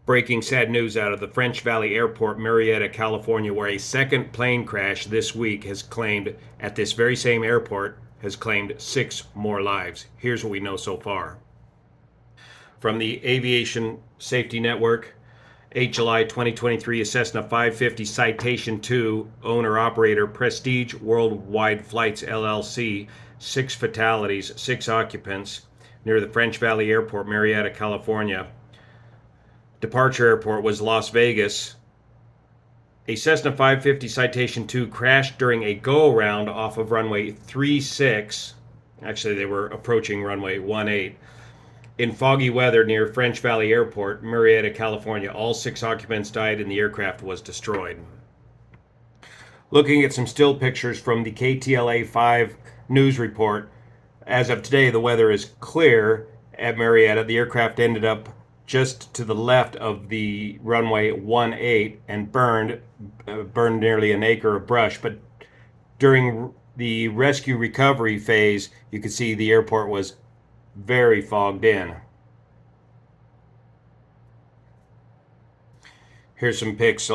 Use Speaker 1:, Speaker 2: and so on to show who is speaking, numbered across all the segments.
Speaker 1: Breaking sad news out of the French Valley Airport, Marietta, California, where a second plane crash this week has claimed, at this very same airport, has claimed 6 more lives. Here's what we know so far. From the Aviation Safety Network, 8 July 2023, a Cessna 550 Citation II, owner-operator, Prestige Worldwide Flights, LLC, 6 fatalities, 6 occupants, near the French Valley Airport, Marietta, California. Departure airport was Las Vegas. A Cessna 550 Citation II crashed during a go-around off of runway 36. Actually, they were approaching runway 18. In foggy weather near French Valley Airport, Marietta, California. All 6 occupants died and the aircraft was destroyed. Looking at some still pictures from the KTLA 5 news report, as of today, the weather is clear at Marietta. The aircraft ended up just to the left of the runway 18 and burned nearly an acre of brush. But during the rescue recovery phase, you could see the airport was very fogged in. Here's some pics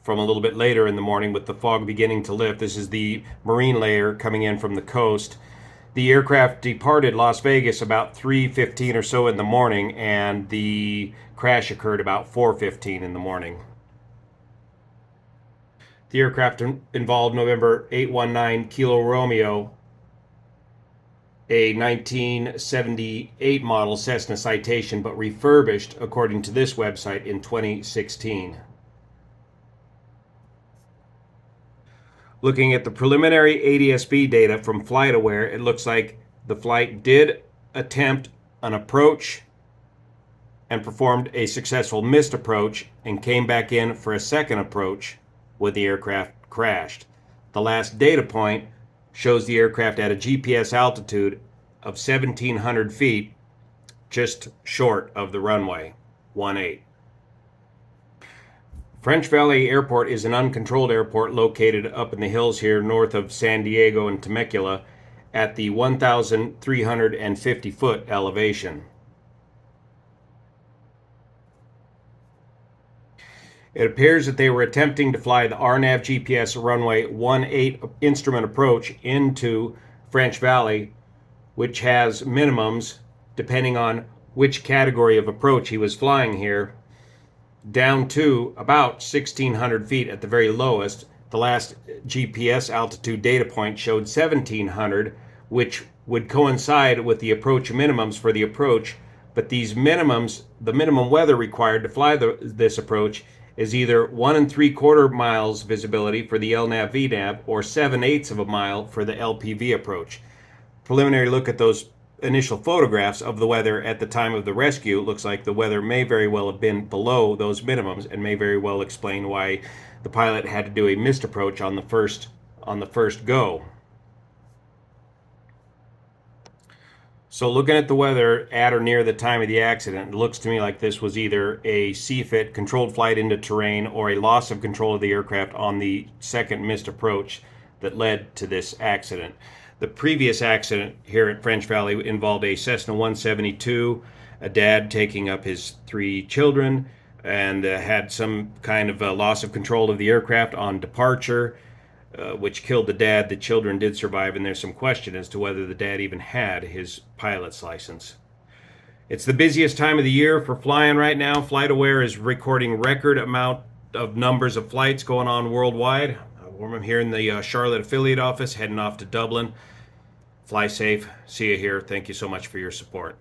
Speaker 1: from a little bit later in the morning with the fog beginning to lift. This is the marine layer coming in from the coast. The aircraft departed Las Vegas about 3:15 or so in the morning, and the crash occurred about 4:15 in the morning. The aircraft involved November 819 Kilo Romeo, a 1978 model Cessna Citation, but refurbished, according to this website, in 2016. Looking at the preliminary ADS-B data from FlightAware, it looks like the flight did attempt an approach and performed a successful missed approach and came back in for a second approach when the aircraft crashed. The last data point shows the aircraft at a GPS altitude of 1,700 feet, just short of the runway 18. French Valley Airport is an uncontrolled airport located up in the hills here north of San Diego and Temecula at the 1,350 foot elevation. It appears that they were attempting to fly the RNAV GPS runway 18 instrument approach into French Valley, which has minimums, depending on which category of approach he was flying here, down to about 1,600 feet at the very lowest. The last GPS altitude data point showed 1,700, which would coincide with the approach minimums for the approach. But these minimums, the minimum weather required to fly this approach, is either 1 3/4 miles visibility for the LNAV VNAV or 7/8 of a mile for the LPV approach. Preliminary look at those initial photographs of the weather at the time of the rescue. It looks like the weather may very well have been below those minimums and may very well explain why the pilot had to do a missed approach on the first go. So looking at the weather at or near the time of the accident, it looks to me like this was either a CFIT, controlled flight into terrain, or a loss of control of the aircraft on the second missed approach that led to this accident. The previous accident here at French Valley involved a Cessna 172, a dad taking up his 3 children, and had some kind of loss of control of the aircraft on departure, which killed the dad. The children did survive, and there's some question as to whether the dad even had his pilot's license. It's the busiest time of the year for flying right now. FlightAware is recording record amount of numbers of flights going on worldwide. I'm here in the Charlotte affiliate office, heading off to Dublin. Fly safe. See you here. Thank you so much for your support.